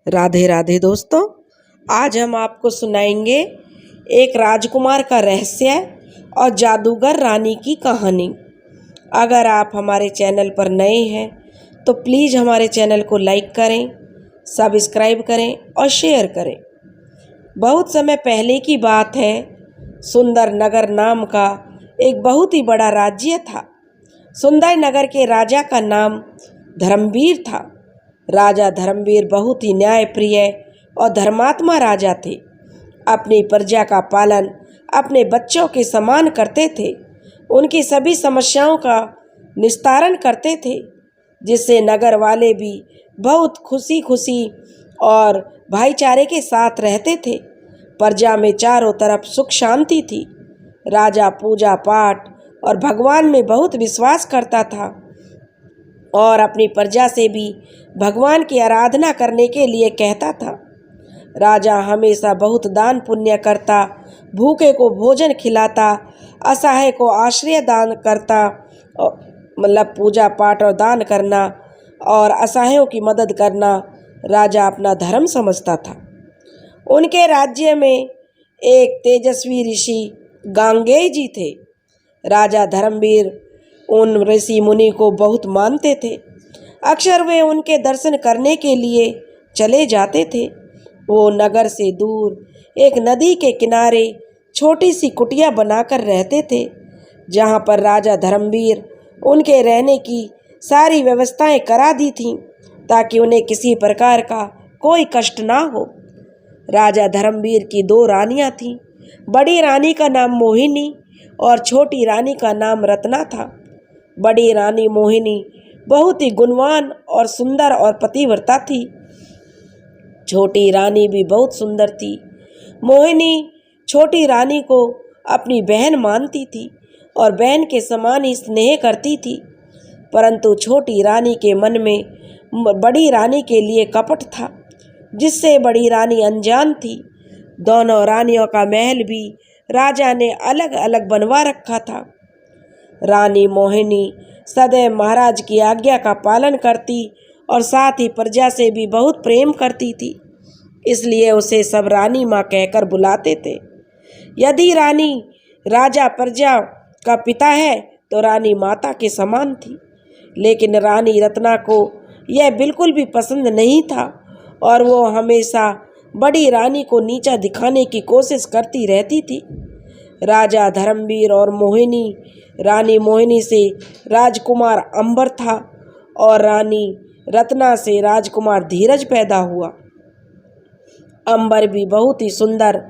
राधे राधे दोस्तों, आज हम आपको सुनाएंगे एक राजकुमार का रहस्य और जादूगर रानी की कहानी। अगर आप हमारे चैनल पर नए हैं तो प्लीज़ हमारे चैनल को लाइक करें, सब्सक्राइब करें और शेयर करें। बहुत समय पहले की बात है। सुंदर नगर नाम का एक बहुत ही बड़ा राज्य था। सुंदर नगर के राजा का नाम धर्मवीर था। राजा धर्मवीर बहुत ही न्यायप्रिय और धर्मात्मा राजा थे। अपनी प्रजा का पालन अपने बच्चों के समान करते थे। उनकी सभी समस्याओं का निस्तारण करते थे, जिससे नगर वाले भी बहुत खुशी खुशी और भाईचारे के साथ रहते थे। प्रजा में चारों तरफ सुख शांति थी। राजा पूजा पाठ और भगवान में बहुत विश्वास करता था और अपनी प्रजा से भी भगवान की आराधना करने के लिए कहता था। राजा हमेशा बहुत दान पुण्य करता, भूखे को भोजन खिलाता, असहाय को आश्रय दान करता, मतलब पूजा पाठ और दान करना और असहायों की मदद करना राजा अपना धर्म समझता था। उनके राज्य में एक तेजस्वी ऋषि गांगेय जी थे। राजा धर्मवीर उन ऋषि मुनि को बहुत मानते थे। अक्सर वे उनके दर्शन करने के लिए चले जाते थे। वो नगर से दूर एक नदी के किनारे छोटी सी कुटिया बनाकर रहते थे, जहाँ पर राजा धर्मवीर उनके रहने की सारी व्यवस्थाएं करा दी थीं, ताकि उन्हें किसी प्रकार का कोई कष्ट ना हो। राजा धर्मवीर की दो रानियां थीं। बड़ी रानी का नाम मोहिनी और छोटी रानी का नाम रत्ना था। बड़ी रानी मोहिनी बहुत ही गुणवान और सुंदर और पतिव्रता थी। छोटी रानी भी बहुत सुंदर थी। मोहिनी छोटी रानी को अपनी बहन मानती थी और बहन के समान ही स्नेह करती थी, परंतु छोटी रानी के मन में बड़ी रानी के लिए कपट था, जिससे बड़ी रानी अनजान थी। दोनों रानियों का महल भी राजा ने अलग अलग बनवा रखा था। रानी मोहिनी सदैव महाराज की आज्ञा का पालन करती और साथ ही प्रजा से भी बहुत प्रेम करती थी, इसलिए उसे सब रानी माँ कहकर बुलाते थे। यदि रानी राजा प्रजा का पिता है तो रानी माता के समान थी, लेकिन रानी रत्ना को यह बिल्कुल भी पसंद नहीं था और वो हमेशा बड़ी रानी को नीचा दिखाने की कोशिश करती रहती थी। राजा धर्मवीर और रानी मोहिनी से राजकुमार अंबर था और रानी रत्ना से राजकुमार धीरज पैदा हुआ। अंबर भी बहुत ही सुंदर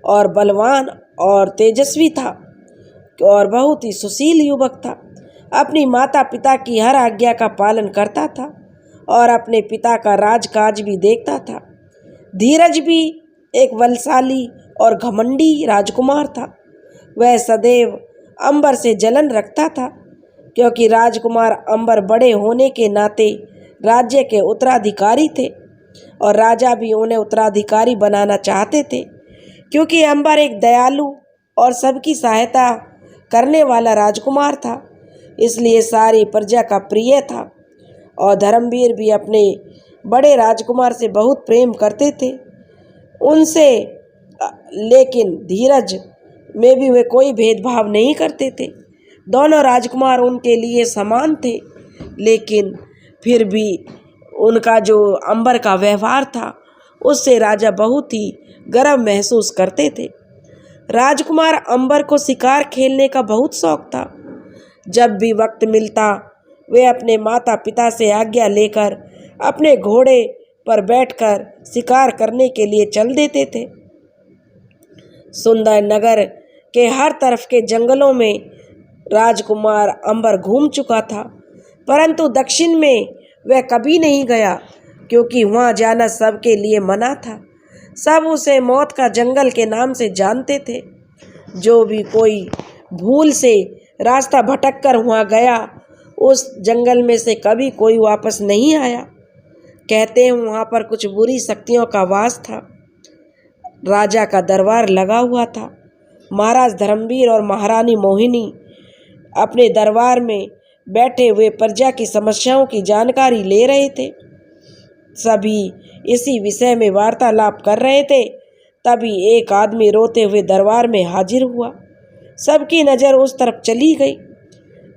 और बलवान और तेजस्वी था और बहुत ही सुशील युवक था। अपनी माता पिता की हर आज्ञा का पालन करता था और अपने पिता का राजकाज भी देखता था। धीरज भी एक बलशाली और घमंडी राजकुमार था। वह सदैव अंबर से जलन रखता था, क्योंकि राजकुमार अंबर बड़े होने के नाते राज्य के उत्तराधिकारी थे और राजा भी उन्हें उत्तराधिकारी बनाना चाहते थे, क्योंकि अंबर एक दयालु और सबकी सहायता करने वाला राजकुमार था, इसलिए सारी प्रजा का प्रिय था। और धर्मवीर भी अपने बड़े राजकुमार से बहुत प्रेम करते थे उनसे, लेकिन धीरज में भी वे कोई भेदभाव नहीं करते थे। दोनों राजकुमार उनके लिए समान थे, लेकिन फिर भी उनका जो अंबर का व्यवहार था उससे राजा बहुत ही गर्व महसूस करते थे। राजकुमार अंबर को शिकार खेलने का बहुत शौक था। जब भी वक्त मिलता वे अपने माता पिता से आज्ञा लेकर अपने घोड़े पर बैठकर शिकार करने के लिए चल देते थे। सुंदर नगर के हर तरफ के जंगलों में राजकुमार अंबर घूम चुका था, परंतु दक्षिण में वह कभी नहीं गया, क्योंकि वहाँ जाना सबके लिए मना था। सब उसे मौत का जंगल के नाम से जानते थे। जो भी कोई भूल से रास्ता भटक कर वहाँ गया, उस जंगल में से कभी कोई वापस नहीं आया। कहते हैं वहाँ पर कुछ बुरी शक्तियों का वास था। राजा का दरबार लगा हुआ था। महाराज धर्मवीर और महारानी मोहिनी अपने दरबार में बैठे हुए प्रजा की समस्याओं की जानकारी ले रहे थे। सभी इसी विषय में वार्तालाप कर रहे थे, तभी एक आदमी रोते हुए दरबार में हाजिर हुआ। सबकी नज़र उस तरफ चली गई।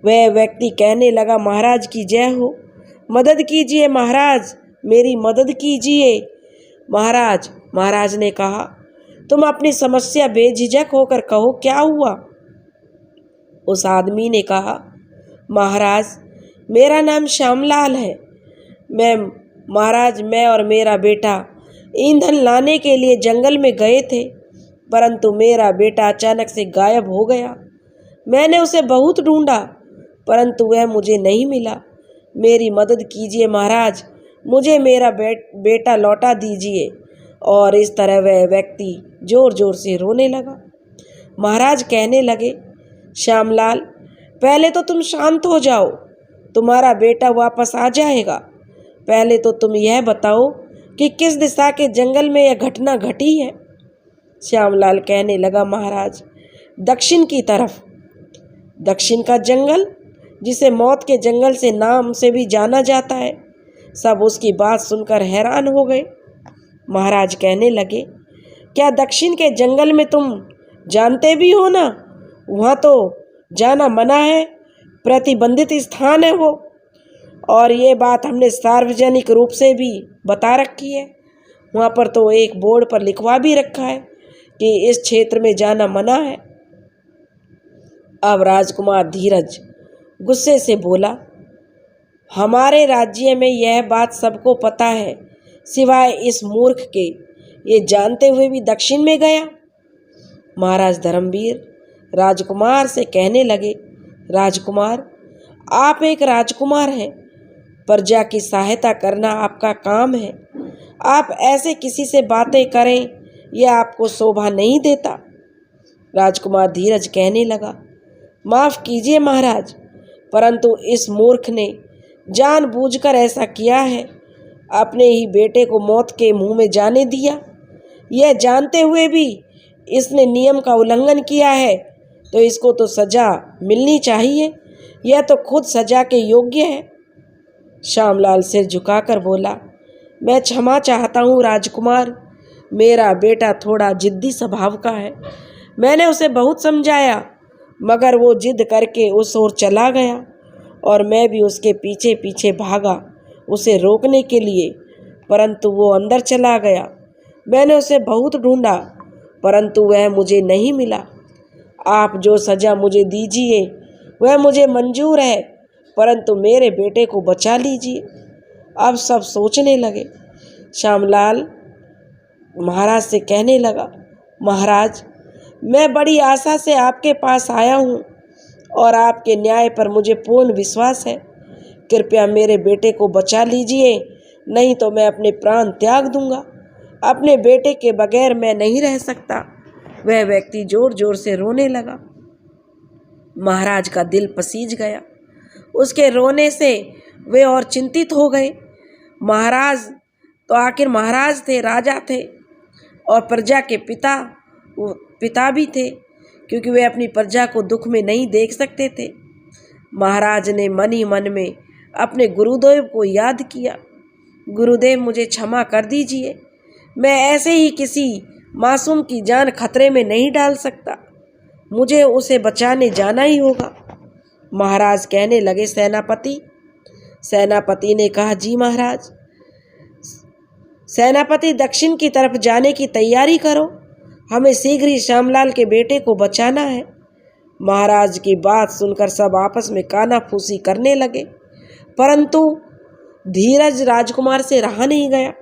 वह व्यक्ति कहने लगा, महाराज की जय हो, मदद कीजिए महाराज, मेरी मदद कीजिए महाराज। महाराज ने कहा, तुम अपनी समस्या बेझिझक होकर कहो, क्या हुआ? उस आदमी ने कहा, महाराज मेरा नाम श्यामलाल है। मैं और मेरा बेटा ईंधन लाने के लिए जंगल में गए थे, परंतु मेरा बेटा अचानक से गायब हो गया। मैंने उसे बहुत ढूंढा, परंतु वह मुझे नहीं मिला। मेरी मदद कीजिए महाराज, मुझे मेरा बेटा लौटा दीजिए। और इस तरह वह व्यक्ति जोर जोर से रोने लगा। महाराज कहने लगे, श्यामलाल पहले तो तुम शांत हो जाओ, तुम्हारा बेटा वापस आ जाएगा। पहले तो तुम यह बताओ कि किस दिशा के जंगल में यह घटना घटी है। श्यामलाल कहने लगा, महाराज दक्षिण की तरफ। दक्षिण का जंगल, जिसे मौत के जंगल से नाम से भी जाना जाता है। सब उसकी बात सुनकर हैरान हो गए। महाराज कहने लगे, क्या दक्षिण के जंगल में तुम जानते भी हो ना? वहाँ तो जाना मना है, प्रतिबंधित स्थान है वो। और ये बात हमने सार्वजनिक रूप से भी बता रखी है। वहाँ पर तो एक बोर्ड पर लिखवा भी रखा है कि इस क्षेत्र में जाना मना है। अब राजकुमार धीरज गुस्से से बोला, हमारे राज्य में यह बात सबको पता है, सिवाय इस मूर्ख के। ये जानते हुए भी दक्षिण में गया। महाराज धर्मवीर राजकुमार से कहने लगे, राजकुमार आप एक राजकुमार हैं, प्रजा की सहायता करना आपका काम है। आप ऐसे किसी से बातें करें, यह आपको शोभा नहीं देता। राजकुमार धीरज कहने लगा, माफ़ कीजिए महाराज, परंतु इस मूर्ख ने जानबूझकर ऐसा किया है, अपने ही बेटे को मौत के मुंह में जाने दिया। यह जानते हुए भी इसने नियम का उल्लंघन किया है, तो इसको तो सज़ा मिलनी चाहिए। यह तो खुद सज़ा के योग्य है। श्यामलाल सिर झुकाकर बोला, मैं क्षमा चाहता हूँ राजकुमार, मेरा बेटा थोड़ा जिद्दी स्वभाव का है। मैंने उसे बहुत समझाया, मगर वो जिद करके उस ओर चला गया और मैं भी उसके पीछे पीछे भागा उसे रोकने के लिए, परंतु वो अंदर चला गया। मैंने उसे बहुत ढूंढा, परंतु वह मुझे नहीं मिला। आप जो सज़ा मुझे दीजिए वह मुझे मंजूर है, परंतु मेरे बेटे को बचा लीजिए। अब सब सोचने लगे। श्यामलाल महाराज से कहने लगा, महाराज मैं बड़ी आशा से आपके पास आया हूँ और आपके न्याय पर मुझे पूर्ण विश्वास है। कृपया मेरे बेटे को बचा लीजिए, नहीं तो मैं अपने प्राण त्याग दूंगा। अपने बेटे के बगैर मैं नहीं रह सकता। वह व्यक्ति जोर जोर से रोने लगा। महाराज का दिल पसीज गया। उसके रोने से वे और चिंतित हो गए। महाराज तो आखिर महाराज थे, राजा थे और प्रजा के पिता भी थे, क्योंकि वे अपनी प्रजा को दुख में नहीं देख सकते थे। महाराज ने मन ही मन में अपने गुरुदेव को याद किया। गुरुदेव मुझे क्षमा कर दीजिए, मैं ऐसे ही किसी मासूम की जान खतरे में नहीं डाल सकता। मुझे उसे बचाने जाना ही होगा। महाराज कहने लगे, सेनापति। सेनापति ने कहा, जी महाराज। सेनापति दक्षिण की तरफ जाने की तैयारी करो, हमें शीघ्र ही श्यामलाल के बेटे को बचाना है। महाराज की बात सुनकर सब आपस में कानाफूसी करने लगे, परंतु धीरज राजकुमार से रहा नहीं गया।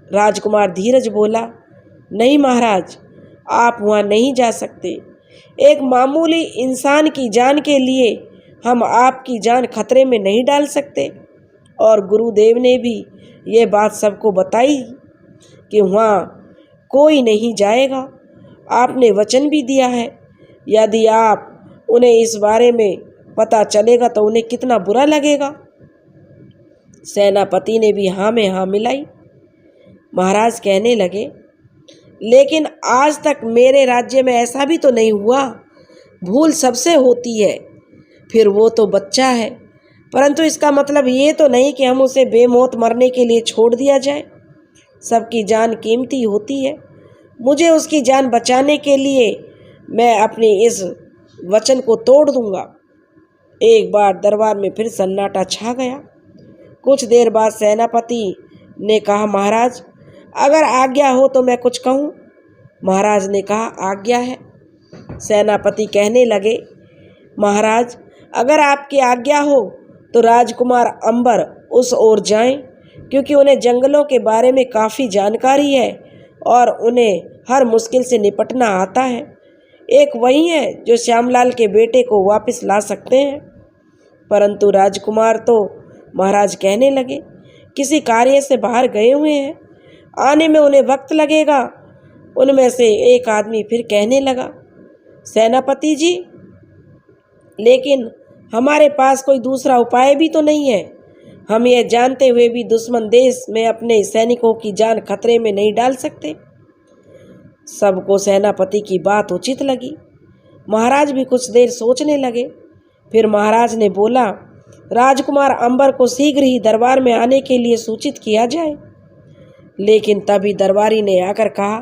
राजकुमार धीरज बोला, नहीं महाराज, आप वहाँ नहीं जा सकते। एक मामूली इंसान की जान के लिए हम आपकी जान खतरे में नहीं डाल सकते। और गुरुदेव ने भी ये बात सबको बताई कि वहाँ कोई नहीं जाएगा। आपने वचन भी दिया है, यदि आप उन्हें इस बारे में पता चलेगा तो उन्हें कितना बुरा लगेगा। सेनापति ने भी हाँ में हाँ मिलाई। महाराज कहने लगे, लेकिन आज तक मेरे राज्य में ऐसा भी तो नहीं हुआ। भूल सबसे होती है, फिर वो तो बच्चा है। परंतु इसका मतलब ये तो नहीं कि हम उसे बेमौत मरने के लिए छोड़ दिया जाए। सबकी जान कीमती होती है। मुझे उसकी जान बचाने के लिए मैं अपनी इस वचन को तोड़ दूंगा। एक बार दरबार में फिर सन्नाटा छा गया। कुछ देर बाद सेनापति ने कहा, महाराज अगर आज्ञा हो तो मैं कुछ कहूँ। महाराज ने कहा, आज्ञा है। सेनापति कहने लगे, महाराज अगर आपकी आज्ञा हो तो राजकुमार अंबर उस ओर जाएं, क्योंकि उन्हें जंगलों के बारे में काफ़ी जानकारी है और उन्हें हर मुश्किल से निपटना आता है। एक वही है जो श्यामलाल के बेटे को वापस ला सकते हैं। परंतु राजकुमार तो महाराज कहने लगे, किसी कार्य से बाहर गए हुए हैं, आने में उन्हें वक्त लगेगा। उनमें से एक आदमी फिर कहने लगा, सेनापति जी, लेकिन हमारे पास कोई दूसरा उपाय भी तो नहीं है। हम यह जानते हुए भी दुश्मन देश में अपने सैनिकों की जान खतरे में नहीं डाल सकते। सबको सेनापति की बात उचित लगी। महाराज भी कुछ देर सोचने लगे। फिर महाराज ने बोला, राजकुमार अंबर को शीघ्र ही दरबार में आने के लिए सूचित किया जाए। लेकिन तभी दरबारी ने आकर कहा,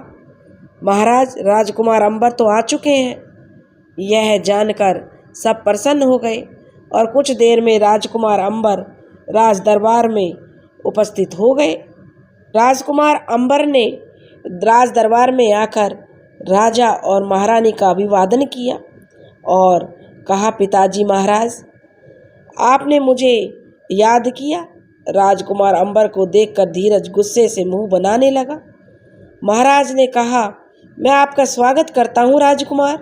महाराज राजकुमार अंबर तो आ चुके हैं। यह जानकर सब प्रसन्न हो गए और कुछ देर में राजकुमार अंबर राज दरबार में उपस्थित हो गए। राजकुमार अंबर ने राज दरबार में आकर राजा और महारानी का अभिवादन किया और कहा, पिताजी महाराज आपने मुझे याद किया। राजकुमार अंबर को देखकर धीरज गुस्से से मुंह बनाने लगा। महाराज ने कहा, मैं आपका स्वागत करता हूँ राजकुमार,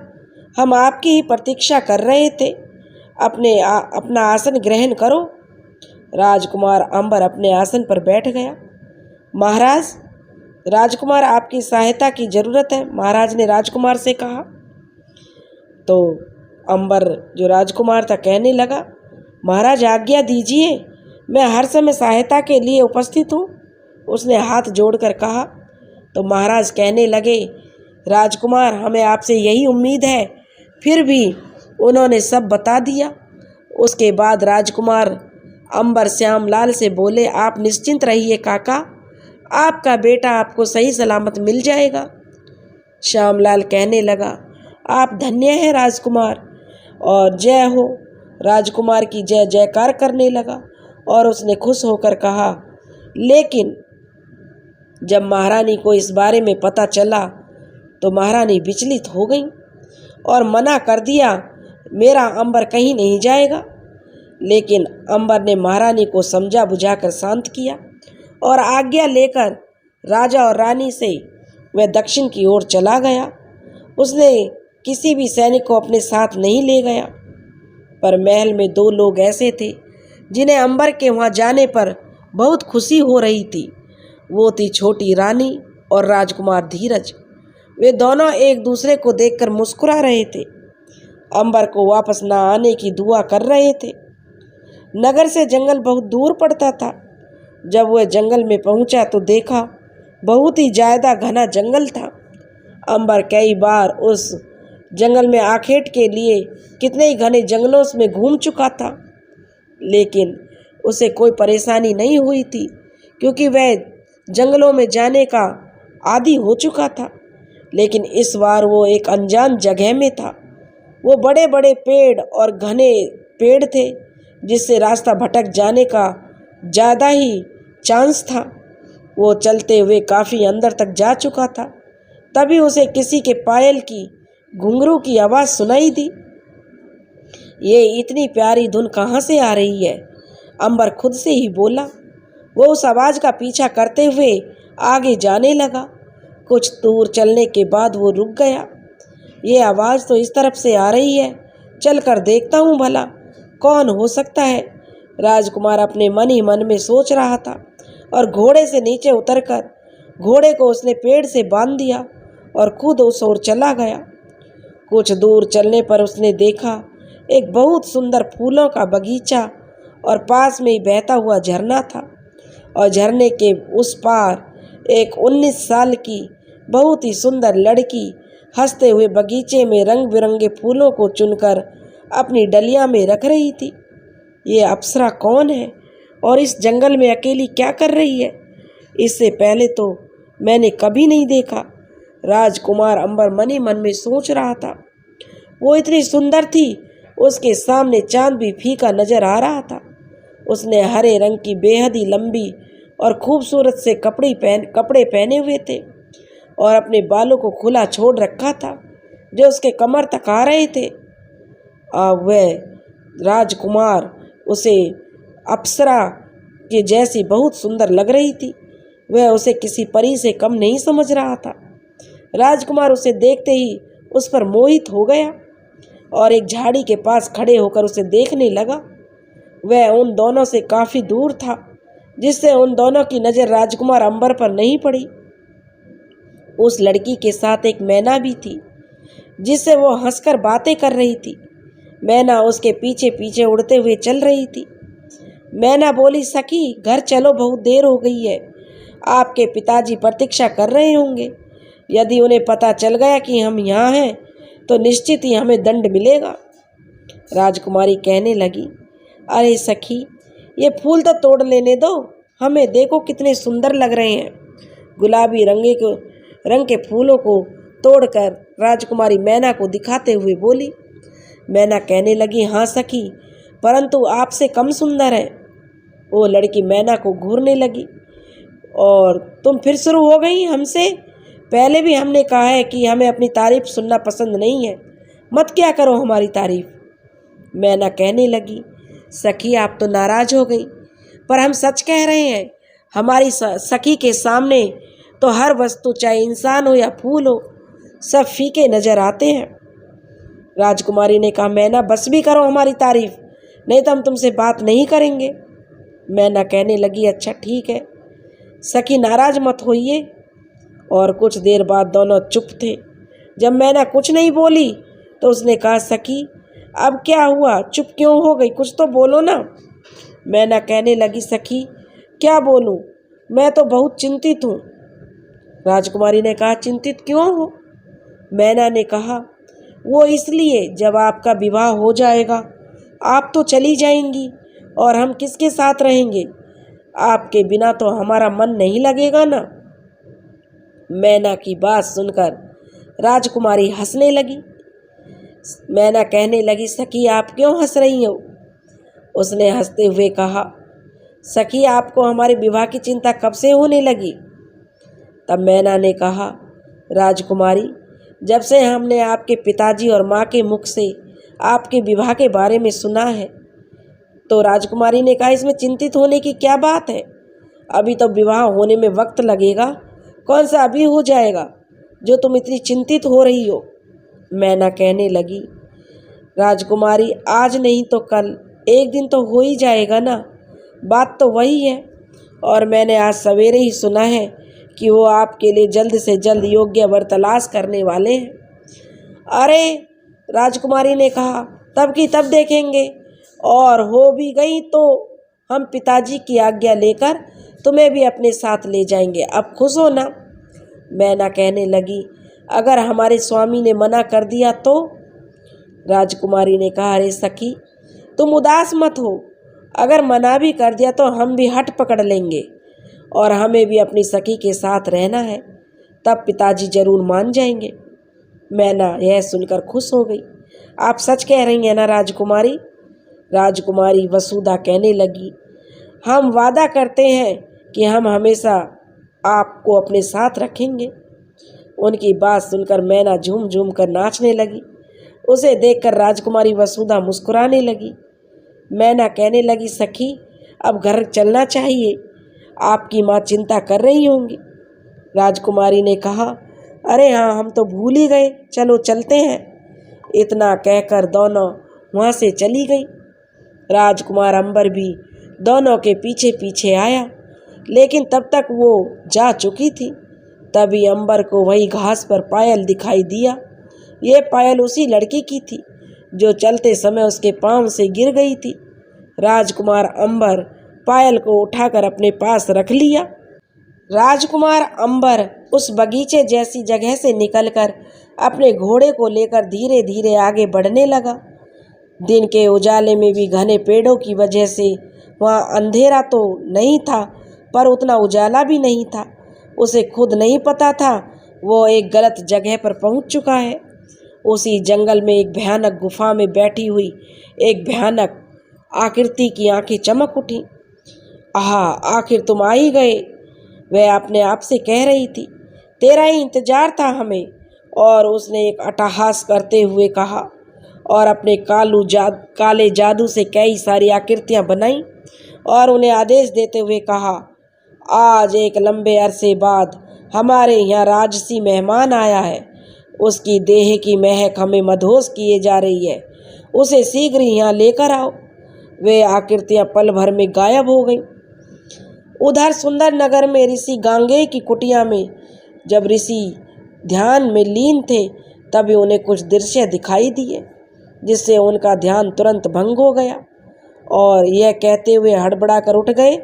हम आपकी ही प्रतीक्षा कर रहे थे। अपना आसन ग्रहण करो। राजकुमार अंबर अपने आसन पर बैठ गया। महाराज राजकुमार आपकी सहायता की जरूरत है, महाराज ने राजकुमार से कहा। तो अंबर जो राजकुमार था कहने लगा, महाराज आज्ञा दीजिए, मैं हर समय सहायता के लिए उपस्थित हूँ। उसने हाथ जोड़कर कहा। तो महाराज कहने लगे, राजकुमार हमें आपसे यही उम्मीद है। फिर भी उन्होंने सब बता दिया। उसके बाद राजकुमार अंबर श्यामलाल से बोले, आप निश्चिंत रहिए काका, आपका बेटा आपको सही सलामत मिल जाएगा। श्यामलाल कहने लगा, आप धन्य हैं राजकुमार, और जय हो। राजकुमार की जय जयकार करने लगा और उसने खुश होकर कहा, लेकिन जब महारानी को इस बारे में पता चला तो महारानी विचलित हो गई और मना कर दिया, मेरा अंबर कहीं नहीं जाएगा। लेकिन अंबर ने महारानी को समझा बुझाकर शांत किया और आज्ञा लेकर राजा और रानी से वह दक्षिण की ओर चला गया। उसने किसी भी सैनिक को अपने साथ नहीं ले गया, पर महल में दो लोग ऐसे थे जिन्हें अंबर के वहाँ जाने पर बहुत खुशी हो रही थी। वो थी छोटी रानी और राजकुमार धीरज। वे दोनों एक दूसरे को देखकर मुस्कुरा रहे थे, अंबर को वापस न आने की दुआ कर रहे थे। नगर से जंगल बहुत दूर पड़ता था। जब वह जंगल में पहुंचा तो देखा बहुत ही ज़्यादा घना जंगल था। अंबर कई बार उस जंगल में आखेट के लिए कितने ही घने जंगलों में घूम चुका था, लेकिन उसे कोई परेशानी नहीं हुई थी, क्योंकि वह जंगलों में जाने का आदी हो चुका था। लेकिन इस बार वो एक अनजान जगह में था। वो बड़े बड़े पेड़ और घने पेड़ थे, जिससे रास्ता भटक जाने का ज़्यादा ही चांस था। वो चलते हुए काफ़ी अंदर तक जा चुका था। तभी उसे किसी के पायल की घुंघरू की आवाज़ सुनाई दी। ये इतनी प्यारी धुन कहाँ से आ रही है? अंबर खुद से ही बोला। वो उस आवाज़ का पीछा करते हुए आगे जाने लगा। कुछ दूर चलने के बाद वो रुक गया। ये आवाज़ तो इस तरफ से आ रही है, चल कर देखता हूँ भला कौन हो सकता है। राजकुमार अपने मन ही मन में सोच रहा था और घोड़े से नीचे उतरकर घोड़े को उसने पेड़ से बांध दिया और खुद उस ओर चला गया। कुछ दूर चलने पर उसने देखा एक बहुत सुंदर फूलों का बगीचा और पास में ही बहता हुआ झरना था, और झरने के उस पार एक 19 साल की बहुत ही सुंदर लड़की हंसते हुए बगीचे में रंग बिरंगे फूलों को चुनकर अपनी डलिया में रख रही थी। ये अप्सरा कौन है और इस जंगल में अकेली क्या कर रही है? इससे पहले तो मैंने कभी नहीं देखा। राजकुमार अंबर मन ही मन में सोच रहा था। वो इतनी सुंदर थी, उसके सामने चांद भी फीका नजर आ रहा था। उसने हरे रंग की बेहद ही लंबी और खूबसूरत से कपड़े पहने हुए थे और अपने बालों को खुला छोड़ रखा था जो उसके कमर तक आ रहे थे। वह राजकुमार उसे अप्सरा के जैसी बहुत सुंदर लग रही थी। वह उसे किसी परी से कम नहीं समझ रहा था। राजकुमार उसे देखते ही उस पर मोहित हो गया और एक झाड़ी के पास खड़े होकर उसे देखने लगा। वह उन दोनों से काफ़ी दूर था, जिससे उन दोनों की नज़र राजकुमार अंबर पर नहीं पड़ी। उस लड़की के साथ एक मैना भी थी, जिससे वो हंसकर बातें कर रही थी। मैना उसके पीछे पीछे उड़ते हुए चल रही थी। मैना बोली, सखी घर चलो, बहुत देर हो गई है। आपके पिताजी प्रतीक्षा कर रहे होंगे। यदि उन्हें पता चल गया कि हम यहाँ हैं तो निश्चित ही हमें दंड मिलेगा। राजकुमारी कहने लगी, अरे सखी, ये फूल तो तोड़ लेने दो, हमें देखो कितने सुंदर लग रहे हैं। गुलाबी रंग के फूलों को तोड़कर राजकुमारी मैना को दिखाते हुए बोली। मैना कहने लगी, हाँ सखी, परंतु आपसे कम सुंदर है। वो लड़की मैना को घूरने लगी, और तुम फिर शुरू हो गई हमसे? पहले भी हमने कहा है कि हमें अपनी तारीफ सुनना पसंद नहीं है, मत क्या करो हमारी तारीफ। मैना कहने लगी, सखी आप तो नाराज हो गई, पर हम सच कह रहे हैं। हमारी सखी के सामने तो हर वस्तु, चाहे इंसान हो या फूल हो, सब फीके नजर आते हैं। राजकुमारी ने कहा, मैना बस भी करो हमारी तारीफ, नहीं तो हम तुमसे बात नहीं करेंगे। मैना कहने लगी, अच्छा ठीक है सखी, नाराज मत होइए। और कुछ देर बाद दोनों चुप थे। जब मैना कुछ नहीं बोली तो उसने कहा, सखी अब क्या हुआ, चुप क्यों हो गई, कुछ तो बोलो ना। मैना कहने लगी, सखी क्या बोलूं, मैं तो बहुत चिंतित हूँ। राजकुमारी ने कहा, चिंतित क्यों हो? मैना ने कहा, वो इसलिए, जब आपका विवाह हो जाएगा आप तो चली जाएंगी और हम किसके साथ रहेंगे? आपके बिना तो हमारा मन नहीं लगेगा ना। मैना की बात सुनकर राजकुमारी हंसने लगी। मैना कहने लगी, सखी आप क्यों हंस रही हो? उसने हंसते हुए कहा, सखी आपको हमारे विवाह की चिंता कब से होने लगी? तब मैना ने कहा, राजकुमारी जब से हमने आपके पिताजी और माँ के मुख से आपके विवाह के बारे में सुना है। तो राजकुमारी ने कहा, इसमें चिंतित होने की क्या बात है, अभी तो विवाह होने में वक्त लगेगा, कौन सा अभी हो जाएगा जो तुम इतनी चिंतित हो रही हो। मैना कहने लगी, राजकुमारी आज नहीं तो कल, एक दिन तो हो ही जाएगा ना, बात तो वही है। और मैंने आज सवेरे ही सुना है कि वो आपके लिए जल्द से जल्द योग्य वर तलाश करने वाले हैं। अरे, राजकुमारी ने कहा, तब की तब देखेंगे, और हो भी गई तो हम पिताजी की आज्ञा लेकर तुम्हें भी अपने साथ ले जाएंगे, अब खुश हो ना। मैना कहने लगी, अगर हमारे स्वामी ने मना कर दिया तो? राजकुमारी ने कहा, अरे सखी तुम उदास मत हो, अगर मना भी कर दिया तो हम भी हट पकड़ लेंगे और हमें भी अपनी सखी के साथ रहना है, तब पिताजी जरूर मान जाएंगे। मैना यह सुनकर खुश हो गई। आप सच कह रही हैं ना राजकुमारी? राजकुमारी वसुधा कहने लगी, हम वादा करते हैं कि हम हमेशा आपको अपने साथ रखेंगे। उनकी बात सुनकर मैना झूम झूम कर नाचने लगी। उसे देखकर राजकुमारी वसुधा मुस्कुराने लगी। मैना कहने लगी, सखी अब घर चलना चाहिए, आपकी माँ चिंता कर रही होंगी। राजकुमारी ने कहा, अरे हाँ, हम तो भूल ही गए, चलो चलते हैं। इतना कहकर दोनों वहाँ से चली गई। राजकुमार अंबर भी दोनों के पीछे पीछे आया, लेकिन तब तक वो जा चुकी थी। तभी अंबर को वही घास पर पायल दिखाई दिया। ये पायल उसी लड़की की थी जो चलते समय उसके पांव से गिर गई थी। राजकुमार अंबर पायल को उठाकर अपने पास रख लिया। राजकुमार अंबर उस बगीचे जैसी जगह से निकलकर अपने घोड़े को लेकर धीरे धीरे आगे बढ़ने लगा। दिन के उजाले में भी घने पेड़ों की वजह से वहाँ अंधेरा तो नहीं था, पर उतना उजाला भी नहीं था। उसे खुद नहीं पता था वो एक गलत जगह पर पहुँच चुका है। उसी जंगल में एक भयानक गुफा में बैठी हुई एक भयानक आकृति की आंखें चमक उठी। आहा, आखिर तुम आ ही गए, वह अपने आप से कह रही थी। तेरा ही इंतजार था हमें। और उसने एक अट्टहास करते हुए कहा और अपने काले जादू से कई सारी आकृतियां बनाई और उन्हें आदेश देते हुए कहा, आज एक लंबे अरसे बाद हमारे यहाँ राजसी मेहमान आया है। उसकी देह की महक हमें मदहोश किए जा रही है। उसे शीघ्र यहाँ लेकर आओ। वे आकृतियां पल भर में गायब हो गईं। उधर सुंदर नगर में ऋषि गांगे की कुटिया में जब ऋषि ध्यान में लीन थे, तभी उन्हें कुछ दृश्य दिखाई दिए जिससे उनका ध्यान तुरंत भंग हो गया और यह कहते हुए हड़बड़ा कर उठ गए,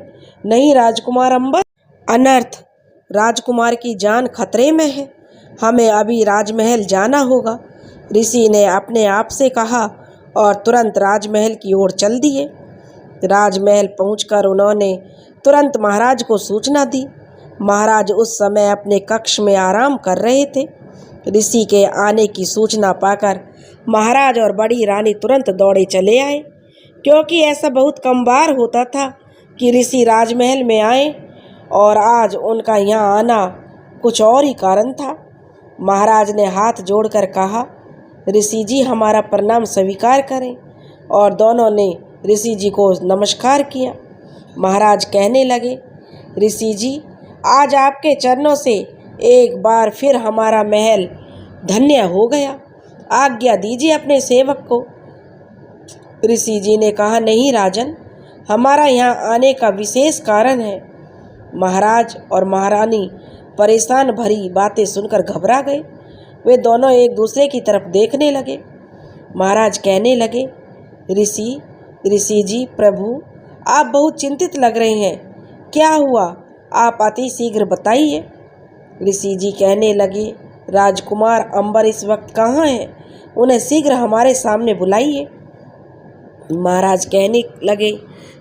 नहीं राजकुमार अंबर, अनर्थ, राजकुमार की जान खतरे में है। हमें अभी राजमहल जाना होगा। ऋषि ने अपने आप से कहा और तुरंत राजमहल की ओर चल दिए। राजमहल पहुंचकर उन्होंने तुरंत महाराज को सूचना दी। महाराज उस समय अपने कक्ष में आराम कर रहे थे। ऋषि के आने की सूचना पाकर महाराज और बड़ी रानी तुरंत दौड़े चले आए, क्योंकि ऐसा बहुत कम बार होता था कि ऋषि राजमहल में आए और आज उनका यहाँ आना कुछ और ही कारण था। महाराज ने हाथ जोड़कर कहा, ऋषि जी हमारा प्रणाम स्वीकार करें। और दोनों ने ऋषि जी को नमस्कार किया। महाराज कहने लगे, ऋषि जी आज आपके चरणों से एक बार फिर हमारा महल धन्य हो गया। आज्ञा दीजिए अपने सेवक को। ऋषि जी ने कहा, नहीं राजन, हमारा यहाँ आने का विशेष कारण है। महाराज और महारानी परेशान भरी बातें सुनकर घबरा गए। वे दोनों एक दूसरे की तरफ देखने लगे। महाराज कहने लगे, ऋषि जी प्रभु, आप बहुत चिंतित लग रहे हैं। क्या हुआ? आप अति शीघ्र बताइए। ऋषि जी कहने लगे, राजकुमार अंबर इस वक्त कहाँ हैं? उन्हें शीघ्र हमारे सामने बुलाइए। महाराज कहने लगे,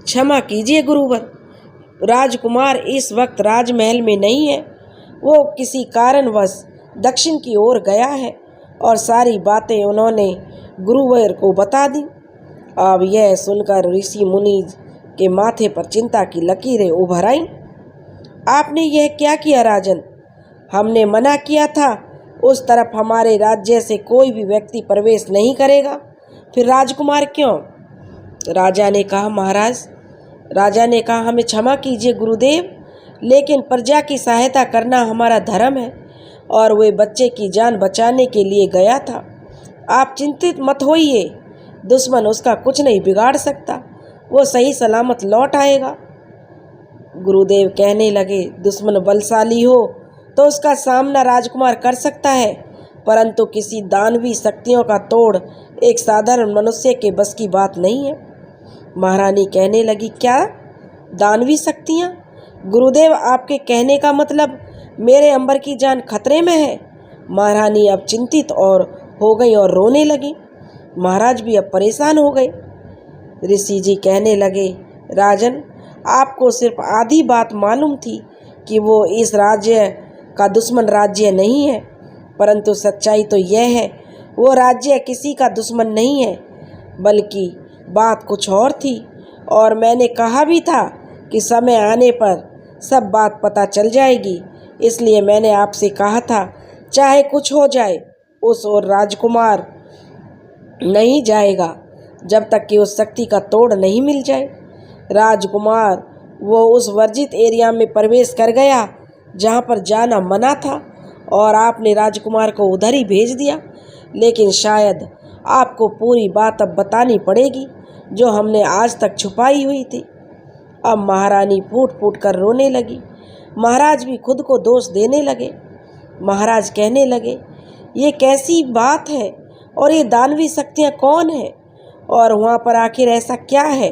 क्षमा कीजिए गुरुवर, राजकुमार इस वक्त राजमहल में नहीं है। वो किसी कारणवश दक्षिण की ओर गया है और सारी बातें उन्होंने गुरुवर को बता दी। अब यह सुनकर ऋषि मुनि के माथे पर चिंता की लकीरें उभर आईं। आपने यह क्या किया राजन? हमने मना किया था उस तरफ हमारे राज्य से कोई भी व्यक्ति प्रवेश नहीं करेगा, फिर राजकुमार क्यों? राजा ने कहा, महाराज, राजा ने कहा, हमें क्षमा कीजिए गुरुदेव, लेकिन प्रजा की सहायता करना हमारा धर्म है और वे बच्चे की जान बचाने के लिए गया था। आप चिंतित मत होइए, दुश्मन उसका कुछ नहीं बिगाड़ सकता, वो सही सलामत लौट आएगा। गुरुदेव कहने लगे, दुश्मन बलशाली हो तो उसका सामना राजकुमार कर सकता है, परंतु किसी दानवी शक्तियों का तोड़ एक साधारण मनुष्य के बस की बात नहीं है। महारानी कहने लगी, क्या दानवी शक्तियाँ? गुरुदेव आपके कहने का मतलब मेरे अंबर की जान खतरे में है। महारानी अब चिंतित और हो गई और रोने लगी। महाराज भी अब परेशान हो गए। ऋषि जी कहने लगे, राजन, आपको सिर्फ आधी बात मालूम थी कि वो इस राज्य का दुश्मन राज्य नहीं है, परंतु सच्चाई तो यह है वो राज्य किसी का दुश्मन नहीं है, बल्कि बात कुछ और थी। और मैंने कहा भी था कि समय आने पर सब बात पता चल जाएगी, इसलिए मैंने आपसे कहा था चाहे कुछ हो जाए उस ओर राजकुमार नहीं जाएगा जब तक कि उस शक्ति का तोड़ नहीं मिल जाए। राजकुमार वो उस वर्जित एरिया में प्रवेश कर गया जहाँ पर जाना मना था और आपने राजकुमार को उधर ही भेज दिया, लेकिन शायद आपको पूरी बात अब बतानी पड़ेगी जो हमने आज तक छुपाई हुई थी। अब महारानी फूट फूट कर रोने लगी। महाराज भी खुद को दोष देने लगे। महाराज कहने लगे, ये कैसी बात है और ये दानवी शक्तियाँ कौन है और वहाँ पर आखिर ऐसा क्या है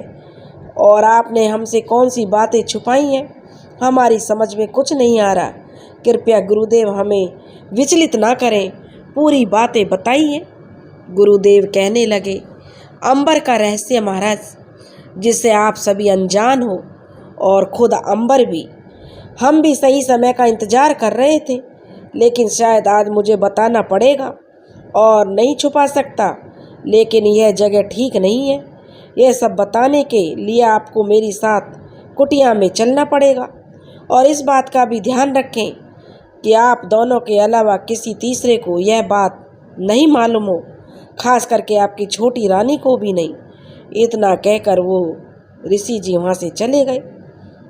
और आपने हमसे कौन सी बातें छुपाई हैं? हमारी समझ में कुछ नहीं आ रहा। कृपया गुरुदेव हमें विचलित ना करें, पूरी बातें बताइए। गुरुदेव कहने लगे, अंबर का रहस्य महाराज, जिससे आप सभी अनजान हो और खुद अंबर भी। हम भी सही समय का इंतजार कर रहे थे, लेकिन शायद आज मुझे बताना पड़ेगा और नहीं छुपा सकता। लेकिन यह जगह ठीक नहीं है। यह सब बताने के लिए आपको मेरी साथ कुटिया में चलना पड़ेगा। और इस बात का भी ध्यान रखें कि आप दोनों के अलावा किसी तीसरे को यह बात नहीं मालूम हो, खास करके आपकी छोटी रानी को भी नहीं। इतना कहकर वो ऋषि जी वहाँ से चले गए।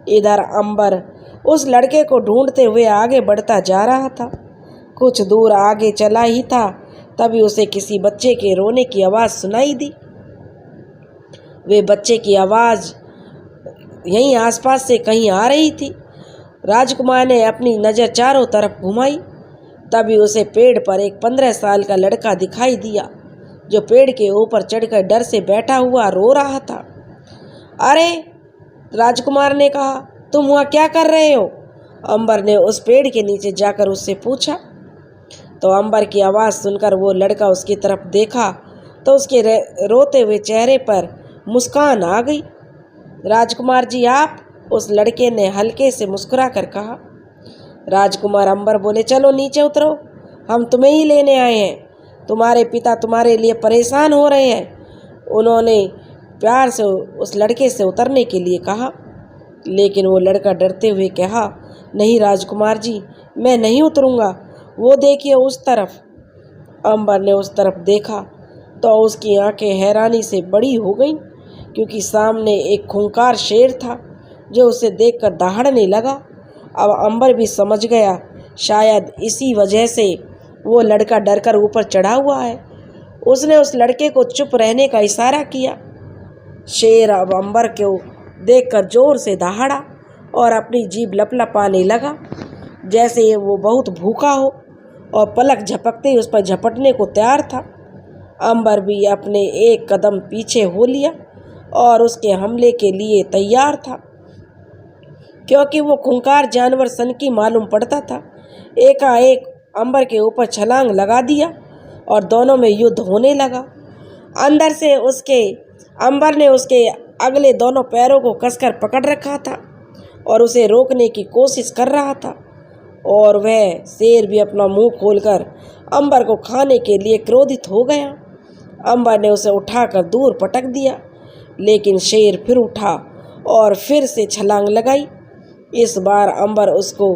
इधर अंबर उस लड़के को ढूंढते हुए आगे बढ़ता जा रहा था। कुछ दूर आगे चला ही था, तभी उसे किसी बच्चे के रोने की आवाज़ सुनाई दी। वे बच्चे की आवाज़ यहीं आसपास से कहीं आ रही थी। राजकुमार ने अपनी नज़र चारों तरफ घुमाई, तभी उसे पेड़ पर एक 15 साल का लड़का दिखाई दिया, जो पेड़ के ऊपर चढ़कर डर से बैठा हुआ रो रहा था। अरे, राजकुमार ने कहा, तुम वहाँ क्या कर रहे हो? अंबर ने उस पेड़ के नीचे जाकर उससे पूछा। तो अंबर की आवाज़ सुनकर वो लड़का उसकी तरफ देखा तो उसके रोते हुए चेहरे पर मुस्कान आ गई। राजकुमार जी आप? उस लड़के ने हल्के से मुस्कुरा कर कहा। राजकुमार अंबर बोले, चलो नीचे उतरो, हम तुम्हें ही लेने आए हैं। तुम्हारे पिता तुम्हारे लिए परेशान हो रहे हैं। उन्होंने प्यार से उस लड़के से उतरने के लिए कहा, लेकिन वो लड़का डरते हुए कहा, नहीं राजकुमार जी, मैं नहीं उतरूंगा। वो देखिए उस तरफ। अंबर ने उस तरफ देखा तो उसकी आंखें हैरानी से बड़ी हो गईं, क्योंकि सामने एक खूंखार शेर था जो उसे देखकर दहाड़ने लगा। अब अंबर भी समझ गया, शायद इसी वजह से वो लड़का डरकर ऊपर चढ़ा हुआ है। उसने उस लड़के को चुप रहने का इशारा किया। शेर अब अंबर को देखकर जोर से दहाड़ा और अपनी जीभ लपलपाने लगा, जैसे वो बहुत भूखा हो, और पलक झपकते ही उस पर झपटने को तैयार था। अंबर भी अपने एक कदम पीछे हो लिया और उसके हमले के लिए तैयार था, क्योंकि वो खूंखार जानवर सनकी मालूम पड़ता था। एकाएक अंबर के ऊपर छलांग लगा दिया और दोनों में युद्ध होने लगा। अंदर से अंबर ने उसके अगले दोनों पैरों को कसकर पकड़ रखा था और उसे रोकने की कोशिश कर रहा था, और वह शेर भी अपना मुंह खोलकर अंबर को खाने के लिए क्रोधित हो गया। अंबर ने उसे उठाकर दूर पटक दिया, लेकिन शेर फिर उठा और फिर से छलांग लगाई। इस बार अंबर उसको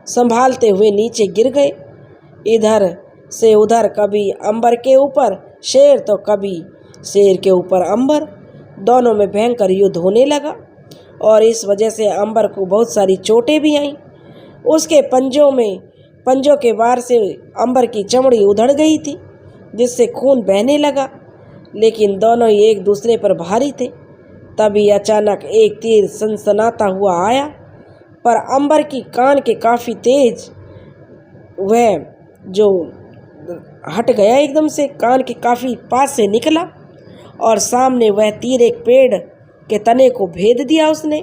संभालते हुए नीचे गिर गए। इधर से उधर, कभी अंबर के ऊपर शेर तो कभी शेर के ऊपर अंबर। दोनों में भयंकर युद्ध होने लगा और इस वजह से अंबर को बहुत सारी चोटें भी आईं। उसके पंजों के वार से अंबर की चमड़ी उधड़ गई थी, जिससे खून बहने लगा, लेकिन दोनों ही एक दूसरे पर भारी थे। तभी अचानक एक तीर सनसनाता हुआ आया, पर अंबर की कान के काफ़ी तेज वह जो हट गया, एकदम से कान के काफ़ी पास से निकला और सामने वह तीर एक पेड़ के तने को भेद दिया उसने।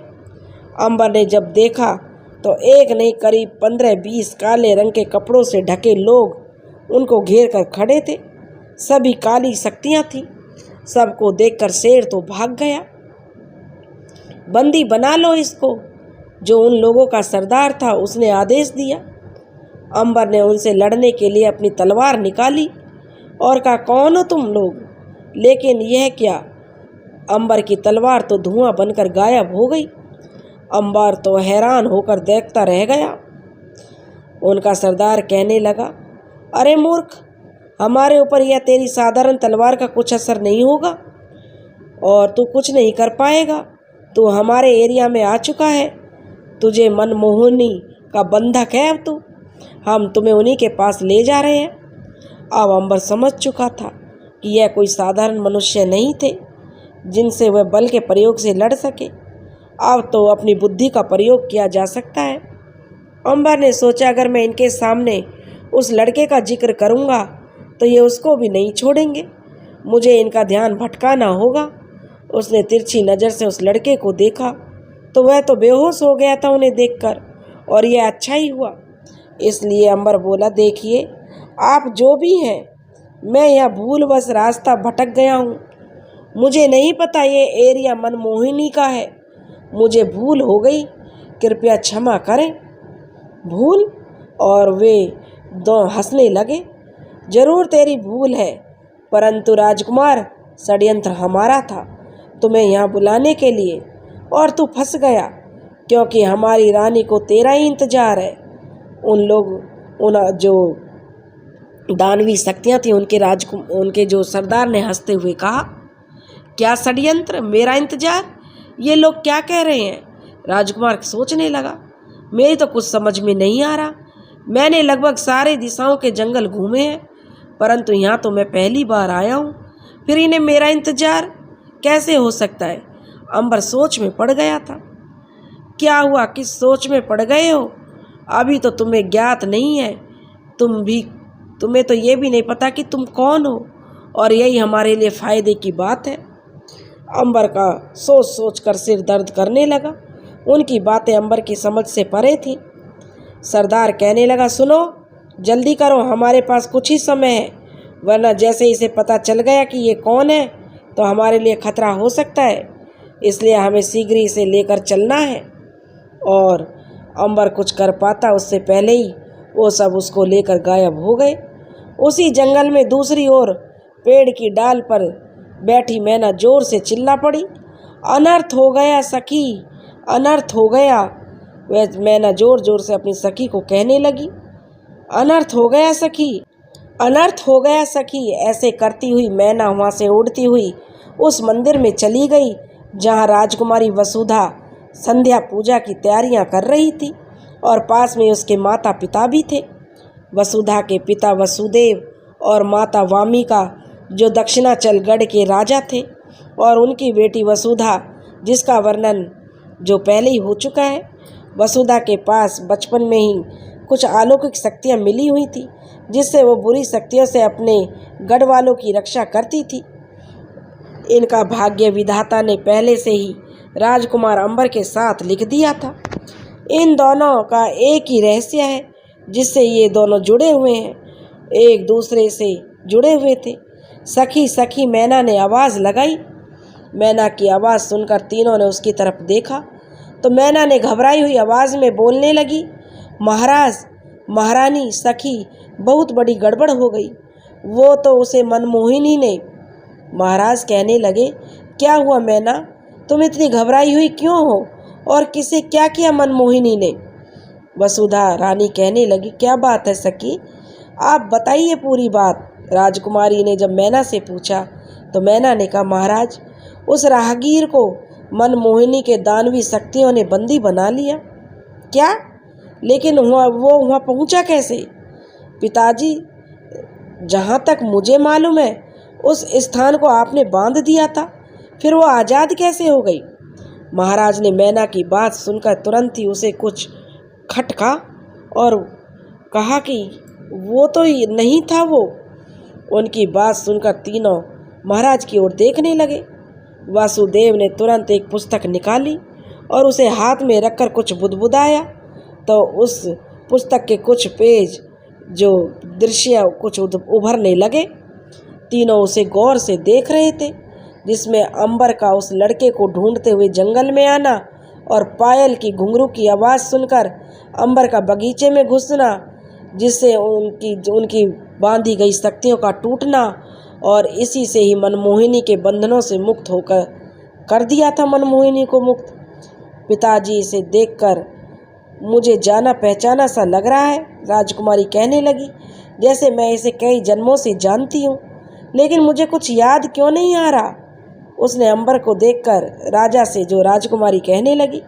अंबर ने जब देखा तो एक नहीं करीब 15-20 काले रंग के कपड़ों से ढके लोग उनको घेर कर खड़े थे। सभी काली शक्तियाँ थीं। सबको देखकर शेर तो भाग गया। बंदी बना लो इसको, जो उन लोगों का सरदार था उसने आदेश दिया। अंबर ने उनसे लड़ने के लिए अपनी तलवार निकाली और कहा, कौन हो तुम लोग? लेकिन यह क्या, अंबर की तलवार तो धुआं बनकर गायब हो गई। अंबर तो हैरान होकर देखता रह गया। उनका सरदार कहने लगा, अरे मूर्ख, हमारे ऊपर यह तेरी साधारण तलवार का कुछ असर नहीं होगा और तू कुछ नहीं कर पाएगा। तू हमारे एरिया में आ चुका है, तुझे मनमोहनी का बंधक है। अब तू, हम तुम्हें उन्हीं के पास ले जा रहे हैं। अब अंबर समझ चुका था कि यह कोई साधारण मनुष्य नहीं थे जिनसे वह बल के प्रयोग से लड़ सके। अब तो अपनी बुद्धि का प्रयोग किया जा सकता है। अंबर ने सोचा, अगर मैं इनके सामने उस लड़के का जिक्र करूंगा तो ये उसको भी नहीं छोड़ेंगे, मुझे इनका ध्यान भटकाना होगा। उसने तिरछी नज़र से उस लड़के को देखा तो वह तो बेहोश हो गया था उन्हें देखकर, और यह अच्छा ही हुआ। इसलिए अंबर बोला, देखिए आप जो भी हैं, मैं यह भूलवश रास्ता भटक गया हूँ। मुझे नहीं पता ये एरिया मनमोहिनी का है। मुझे भूल हो गई, कृपया क्षमा करें। भूल? और वे दो हंसने लगे। जरूर तेरी भूल है, परंतु राजकुमार षड्यंत्र हमारा था तुम्हें यहाँ बुलाने के लिए, और तू फंस गया क्योंकि हमारी रानी को तेरा ही इंतजार है। उन जो दानवी शक्तियाँ थी उनके जो सरदार ने हंसते हुए कहा, क्या षड्यंत्र, मेरा इंतजार? ये लोग क्या कह रहे हैं? राजकुमार सोचने लगा, मेरी तो कुछ समझ में नहीं आ रहा। मैंने लगभग सारे दिशाओं के जंगल घूमे हैं, परंतु यहाँ तो मैं पहली बार आया हूँ, फिर इन्हें मेरा इंतजार कैसे हो सकता है? अंबर सोच में पड़ गया था। क्या हुआ, किस सोच में पड़ गए हो? अभी तो तुम्हें ज्ञात नहीं है, तुम्हें तो ये भी नहीं पता कि तुम कौन हो, और यही हमारे लिए फायदे की बात है। अंबर का सोच सोच कर सिर दर्द करने लगा। उनकी बातें अंबर की समझ से परे थी। सरदार कहने लगा, सुनो, जल्दी करो, हमारे पास कुछ ही समय है, वरना जैसे इसे पता चल गया कि ये कौन है तो हमारे लिए खतरा हो सकता है। इसलिए हमें शीघ्र ही इसे लेकर चलना है। और अंबर कुछ कर पाता उससे पहले ही वो सब उसको लेकर गायब हो गए। उसी जंगल में दूसरी ओर पेड़ की डाल पर बैठी मैना जोर से चिल्ला पड़ी, अनर्थ हो गया सखी, अनर्थ हो गया। वह मैना जोर जोर से अपनी सखी को कहने लगी, अनर्थ हो गया सखी, अनर्थ हो गया सखी। ऐसे करती हुई मैना वहाँ से उड़ती हुई उस मंदिर में चली गई जहाँ राजकुमारी वसुधा संध्या पूजा की तैयारियाँ कर रही थी, और पास में उसके माता पिता भी थे। वसुधा के पिता वसुदेव और माता वामिका जो दक्षिणाचलगढ़ के राजा थे, और उनकी बेटी वसुधा जिसका वर्णन जो पहले ही हो चुका है। वसुधा के पास बचपन में ही कुछ अलौकिक शक्तियाँ मिली हुई थी, जिससे वो बुरी शक्तियों से अपने गढ़ वालों की रक्षा करती थी। इनका भाग्य विधाता ने पहले से ही राजकुमार अंबर के साथ लिख दिया था। इन दोनों का एक ही रहस्य है जिससे ये दोनों जुड़े हुए हैं, एक दूसरे से जुड़े हुए थे। सखी सखी मैना ने आवाज़ लगाई। मैना की आवाज़ सुनकर तीनों ने उसकी तरफ देखा तो मैना ने घबराई हुई आवाज़ में बोलने लगी, महाराज, महारानी, सखी, बहुत बड़ी गड़बड़ हो गई। वो तो उसे मनमोहिनी ने। महाराज कहने लगे, क्या हुआ मैना, तुम इतनी घबराई हुई क्यों हो, और किसे क्या किया मनमोहिनी ने? वसुधा रानी कहने लगी, क्या बात है सखी, आप बताइए पूरी बात। राजकुमारी ने जब मैना से पूछा तो मैना ने कहा, महाराज, उस राहगीर को मनमोहिनी के दानवी शक्तियों ने बंदी बना लिया। क्या? लेकिन वो वहाँ पहुँचा कैसे? पिताजी, जहाँ तक मुझे मालूम है उस स्थान को आपने बांध दिया था, फिर वो आज़ाद कैसे हो गई? महाराज ने मैना की बात सुनकर तुरंत ही उसे कुछ खटका और कहा कि वो तो नहीं था वो। उनकी बात सुनकर तीनों महाराज की ओर देखने लगे। वासुदेव ने तुरंत एक पुस्तक निकाली और उसे हाथ में रखकर कुछ बुदबुदाया तो उस पुस्तक के कुछ पेज जो दृश्य कुछ उभरने लगे। तीनों उसे गौर से देख रहे थे, जिसमें अंबर का उस लड़के को ढूंढते हुए जंगल में आना और पायल की घुंघरू की आवाज़ सुनकर अंबर का बगीचे में घुसना, जिससे उनकी बांधी गई शक्तियों का टूटना, और इसी से ही मनमोहिनी के बंधनों से मुक्त होकर कर दिया था मनमोहिनी को मुक्त। पिताजी, इसे देखकर मुझे जाना पहचाना सा लग रहा है, राजकुमारी कहने लगी, जैसे मैं इसे कई जन्मों से जानती हूँ, लेकिन मुझे कुछ याद क्यों नहीं आ रहा। उसने अंबर को देखकर राजा से जो राजकुमारी कहने लगी।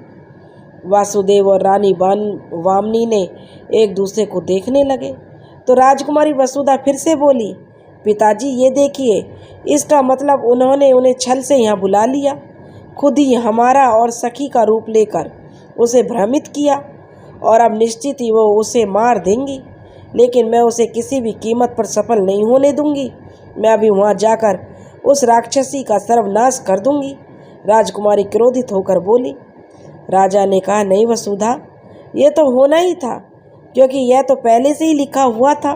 वासुदेव और रानी वामनी ने एक दूसरे को देखने लगे तो राजकुमारी वसुधा फिर से बोली, पिताजी, ये देखिए, इसका मतलब उन्होंने उन्हें छल से यहाँ बुला लिया, खुद ही हमारा और सखी का रूप लेकर उसे भ्रमित किया, और अब निश्चित ही वो उसे मार देंगी, लेकिन मैं उसे किसी भी कीमत पर सफल नहीं होने दूंगी। मैं अभी वहाँ जाकर उस राक्षसी का सर्वनाश कर दूंगी। राजकुमारी क्रोधित होकर बोली। राजा ने कहा, नहीं वसुधा, ये तो होना ही था, क्योंकि यह तो पहले से ही लिखा हुआ था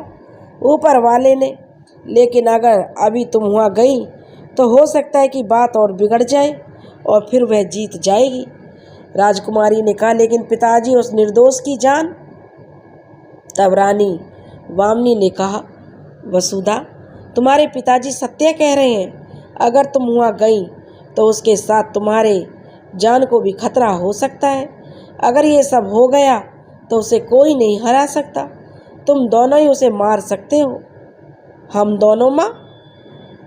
ऊपर वाले ने। लेकिन अगर अभी तुम वहाँ गई तो हो सकता है कि बात और बिगड़ जाए और फिर वह जीत जाएगी। राजकुमारी ने कहा, लेकिन पिताजी उस निर्दोष की जान। तब रानी वामनी ने कहा, वसुधा, तुम्हारे पिताजी सत्य कह रहे हैं। अगर तुम वहाँ गई तो उसके साथ तुम्हारे जान को भी खतरा हो सकता है। अगर ये सब हो गया तो उसे कोई नहीं हरा सकता। तुम दोनों ही उसे मार सकते हो। हम दोनों माँ?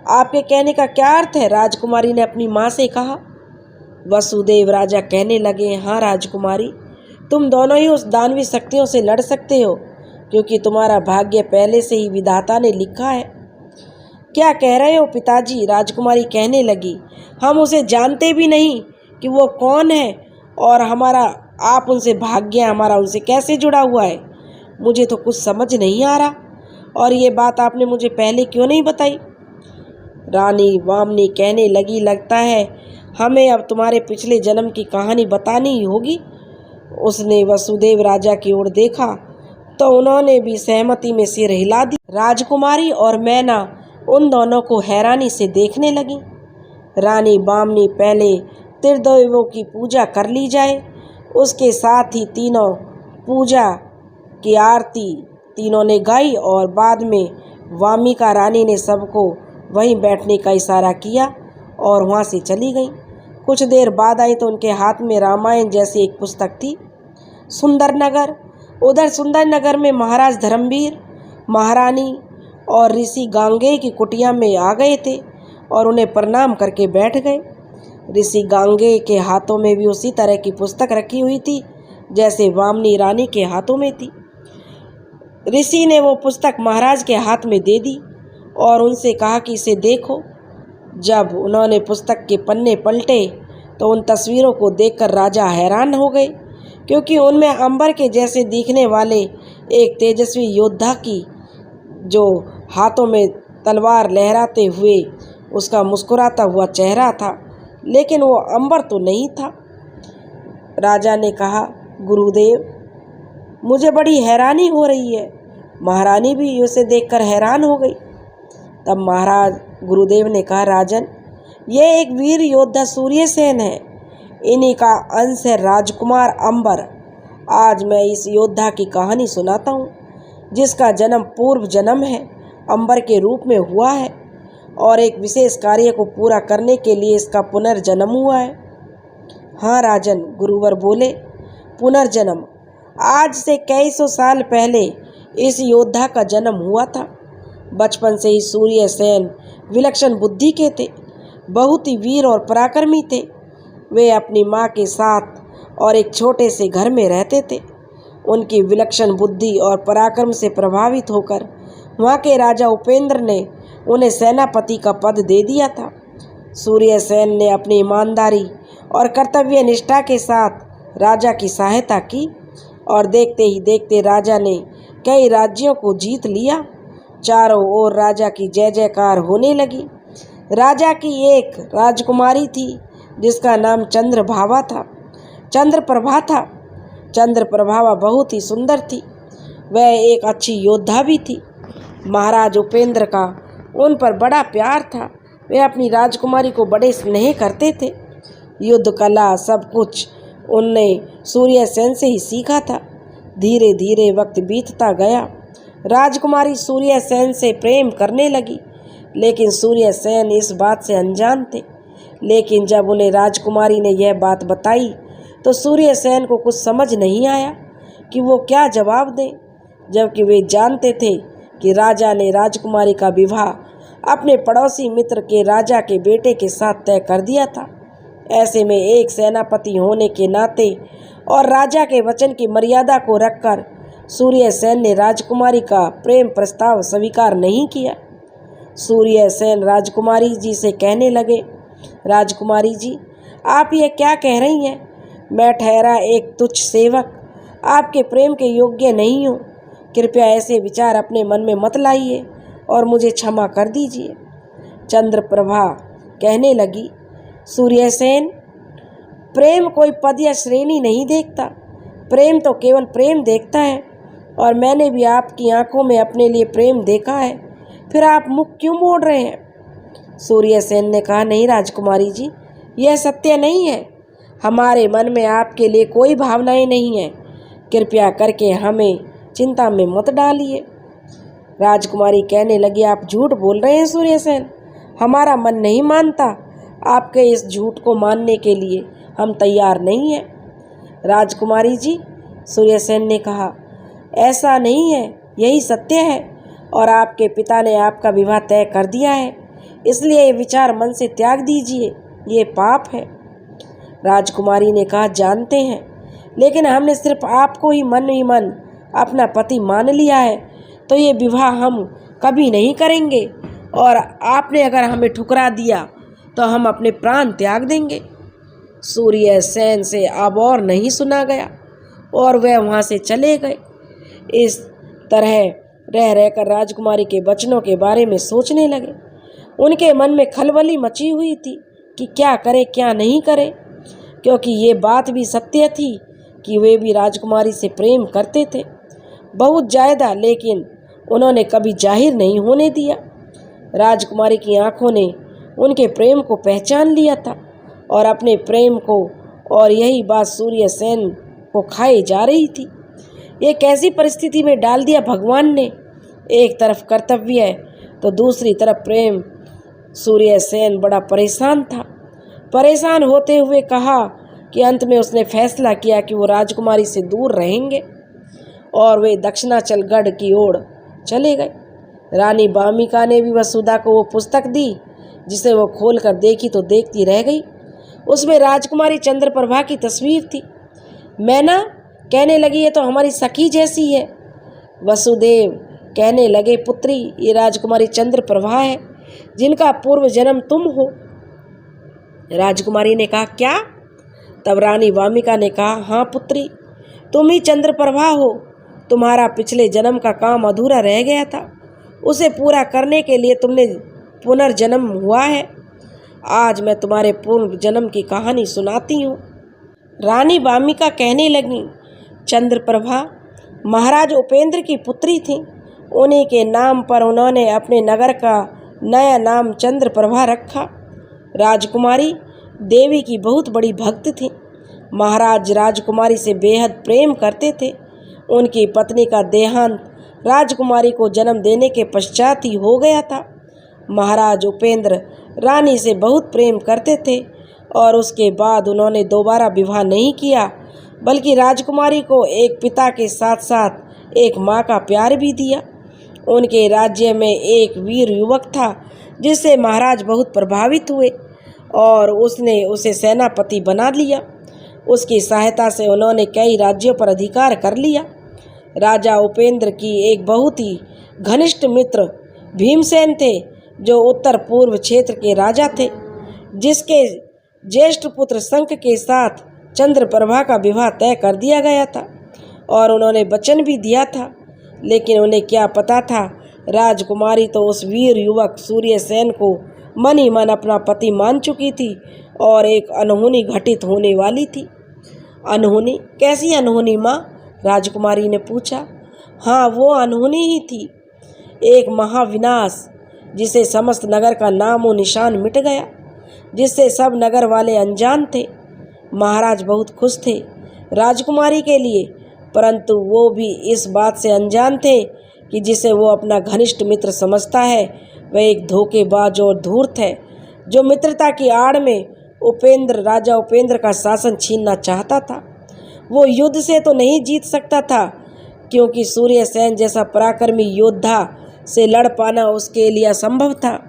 आपके कहने का क्या अर्थ है? राजकुमारी ने अपनी माँ से कहा। वसुदेव राजा कहने लगे, हाँ राजकुमारी, तुम दोनों ही उस दानवी शक्तियों से लड़ सकते हो, क्योंकि तुम्हारा भाग्य पहले से ही विधाता ने लिखा है। क्या कह रहे हो पिताजी? राजकुमारी कहने लगी, हम उसे जानते भी नहीं कि वो कौन है, और आप उनसे भाग्य हमारा उनसे कैसे जुड़ा हुआ है। मुझे तो कुछ समझ नहीं आ रहा, और ये बात आपने मुझे पहले क्यों नहीं बताई? रानी वामनी कहने लगी, लगता है हमें अब तुम्हारे पिछले जन्म की कहानी बतानी ही होगी। उसने वसुदेव राजा की ओर देखा तो उन्होंने भी सहमति में सिर हिला दी। राजकुमारी और मैना उन दोनों को हैरानी से देखने लगी। रानी वामनी पहले त्रिदेवों की पूजा कर ली जाए, उसके साथ ही तीनों पूजा की आरती तीनों ने गाई, और बाद में वामिका रानी ने सबको वहीं बैठने का इशारा किया और वहाँ से चली गई। कुछ देर बाद आई तो उनके हाथ में रामायण जैसी एक पुस्तक थी। सुंदरनगर। उधर सुंदरनगर में महाराज धर्मवीर, महारानी और ऋषि गांगेय की कुटिया में आ गए थे और उन्हें प्रणाम करके बैठ गए। ऋषि गांगेय के हाथों में भी उसी तरह की पुस्तक रखी हुई थी जैसे वामनी रानी के हाथों में थी। ऋषि ने वो पुस्तक महाराज के हाथ में दे दी और उनसे कहा कि इसे देखो। जब उन्होंने पुस्तक के पन्ने पलटे तो उन तस्वीरों को देखकर राजा हैरान हो गए, क्योंकि उनमें अंबर के जैसे दिखने वाले एक तेजस्वी योद्धा की जो हाथों में तलवार लहराते हुए उसका मुस्कुराता हुआ चेहरा था, लेकिन वो अंबर तो नहीं था। राजा ने कहा, गुरुदेव, मुझे बड़ी हैरानी हो रही है। महारानी भी उसे देखकर हैरान हो गई। तब महाराज गुरुदेव ने कहा, राजन, यह एक वीर योद्धा सूर्यसेन है। इन्हीं का अंश है राजकुमार अंबर। आज मैं इस योद्धा की कहानी सुनाता हूँ, जिसका जन्म पूर्व जन्म है अंबर के रूप में हुआ है और एक विशेष कार्य को पूरा करने के लिए इसका पुनर्जन्म हुआ है। हाँ राजन, गुरुवर बोले, पुनर्जन्म। आज से कई सौ साल पहले इस योद्धा का जन्म हुआ था। बचपन से ही सूर्यसेन विलक्षण बुद्धि के थे, बहुत ही वीर और पराक्रमी थे। वे अपनी माँ के साथ और एक छोटे से घर में रहते थे। उनकी विलक्षण बुद्धि और पराक्रम से प्रभावित होकर वहाँ के राजा उपेंद्र ने उन्हें सेनापति का पद दे दिया था। सूर्यसेन ने अपनी ईमानदारी और कर्तव्य निष्ठा के साथ राजा की सहायता की और देखते ही देखते राजा ने कई राज्यों को जीत लिया। चारों ओर राजा की जय जयकार होने लगी। राजा की एक राजकुमारी थी जिसका नाम चंद्रप्रभा था। चंद्रप्रभा बहुत ही सुंदर थी। वह एक अच्छी योद्धा भी थी। महाराज उपेंद्र का उन पर बड़ा प्यार था। वे अपनी राजकुमारी को बड़े स्नेह करते थे। युद्ध कला सब कुछ उनने सूर्यसेन से ही सीखा था। धीरे धीरे वक्त बीतता गया। राजकुमारी सूर्यसेन से प्रेम करने लगी, लेकिन सूर्यसेन इस बात से अनजान थे। लेकिन जब उन्हें राजकुमारी ने यह बात बताई तो सूर्यसेन को कुछ समझ नहीं आया कि वो क्या जवाब दें, जबकि वे जानते थे कि राजा ने राजकुमारी का विवाह अपने पड़ोसी मित्र के राजा के बेटे के साथ तय कर दिया था। ऐसे में एक सेनापति होने के नाते और राजा के वचन की मर्यादा को रखकर सूर्यसेन ने राजकुमारी का प्रेम प्रस्ताव स्वीकार नहीं किया। सूर्यसेन राजकुमारी जी से कहने लगे, राजकुमारी जी, आप ये क्या कह रही हैं? मैं ठहरा एक तुच्छ सेवक आपके प्रेम के योग्य नहीं हूँ। कृपया ऐसे विचार अपने मन में मत लाइए और मुझे क्षमा कर दीजिए। चंद्रप्रभा कहने लगी, सूर्यसेन, प्रेम कोई पद या श्रेणी नहीं देखता। प्रेम तो केवल प्रेम देखता है, और मैंने भी आपकी आंखों में अपने लिए प्रेम देखा है। फिर आप मुख क्यों मोड़ रहे हैं? सूर्यसेन ने कहा, नहीं राजकुमारी जी, यह सत्य नहीं है। हमारे मन में आपके लिए कोई भावनाएं नहीं है। कृपया करके हमें चिंता में मत डालिए। राजकुमारी कहने लगी, आप झूठ बोल रहे हैं सूर्यसेन, हमारा मन नहीं मानता। आपके इस झूठ को मानने के लिए हम तैयार नहीं हैं। राजकुमारी जी, सूर्यसेन ने कहा, ऐसा नहीं है, यही सत्य है और आपके पिता ने आपका विवाह तय कर दिया है, इसलिए ये विचार मन से त्याग दीजिए, ये पाप है। राजकुमारी ने कहा, जानते हैं, लेकिन हमने सिर्फ आपको ही मन अपना पति मान लिया है, तो ये विवाह हम कभी नहीं करेंगे और आपने अगर हमें ठुकरा दिया तो हम अपने प्राण त्याग देंगे। सूर्यसेन से अब और नहीं सुना गया और वह वहाँ से चले गए। इस तरह रह रहकर राजकुमारी के वचनों के बारे में सोचने लगे। उनके मन में खलबली मची हुई थी कि क्या करे क्या नहीं करे, क्योंकि ये बात भी सत्य थी कि वे भी राजकुमारी से प्रेम करते थे, बहुत ज़्यादा, लेकिन उन्होंने कभी जाहिर नहीं होने दिया। राजकुमारी की आंखों ने उनके प्रेम को पहचान लिया था और अपने प्रेम को, और यही बात सूर्यसेन को खाई जा रही थी। ये कैसी परिस्थिति में डाल दिया भगवान ने। एक तरफ कर्तव्य है तो दूसरी तरफ प्रेम। सूर्यसेन बड़ा परेशान था। परेशान होते हुए कहा कि अंत में उसने फैसला किया कि वो राजकुमारी से दूर रहेंगे और वे दक्षिणाचलगढ़ की ओर चले गए। रानी वामिका ने भी वसुधा को वो पुस्तक दी, जिसे वो खोलकर देखी तो देखती रह गई। उसमें राजकुमारी चंद्रप्रभा की तस्वीर थी। मैना कहने लगी, ये तो हमारी सखी जैसी है। वसुदेव कहने लगे, पुत्री, ये राजकुमारी चंद्रप्रभा है, जिनका पूर्व जन्म तुम हो। राजकुमारी ने कहा, क्या? तब रानी वामिका ने कहा, हाँ पुत्री, तुम ही चंद्रप्रभा हो। तुम्हारा पिछले जन्म का काम अधूरा रह गया था, उसे पूरा करने के लिए तुमने पुनर्जन्म हुआ है। आज मैं तुम्हारे पूर्व जन्म की कहानी सुनाती हूँ। रानी वामिका कहने लगी, चंद्रप्रभा महाराज उपेंद्र की पुत्री थी। उन्हीं के नाम पर उन्होंने अपने नगर का नया नाम चंद्रप्रभा रखा। राजकुमारी देवी की बहुत बड़ी भक्त थी। महाराज राजकुमारी से बेहद प्रेम करते थे। उनकी पत्नी का देहांत राजकुमारी को जन्म देने के पश्चात ही हो गया था। महाराज उपेंद्र रानी से बहुत प्रेम करते थे और उसके बाद उन्होंने दोबारा विवाह नहीं किया, बल्कि राजकुमारी को एक पिता के साथ साथ एक माँ का प्यार भी दिया। उनके राज्य में एक वीर युवक था, जिससे महाराज बहुत प्रभावित हुए और उसने उसे सेनापति बना लिया। उसकी सहायता से उन्होंने कई राज्यों पर अधिकार कर लिया। राजा उपेंद्र की एक बहुत ही घनिष्ठ मित्र भीमसेन थे, जो उत्तर पूर्व क्षेत्र के राजा थे, जिसके ज्येष्ठ पुत्र शंख के साथ चंद्रप्रभा का विवाह तय कर दिया गया था और उन्होंने वचन भी दिया था। लेकिन उन्हें क्या पता था, राजकुमारी तो उस वीर युवक सूर्यसेन को मन ही मन अपना पति मान चुकी थी और एक अनहोनी घटित होने वाली थी। अनहोनी? कैसी अनहोनी माँ? राजकुमारी ने पूछा। हाँ, वो अनहोनी ही थी, एक महाविनाश, जिसे समस्त नगर का नाम और निशान मिट गया, जिससे सब नगर वाले अनजान थे। महाराज बहुत खुश थे राजकुमारी के लिए, परंतु वो भी इस बात से अनजान थे कि जिसे वो अपना घनिष्ठ मित्र समझता है, वह एक धोखेबाज और धूर्त है, जो मित्रता की आड़ में राजा उपेंद्र का शासन छीनना चाहता था। वो युद्ध से तो नहीं जीत सकता था, क्योंकि सूर्यसेन जैसा पराक्रमी योद्धा से लड़ पाना उसके लिए असंभव था।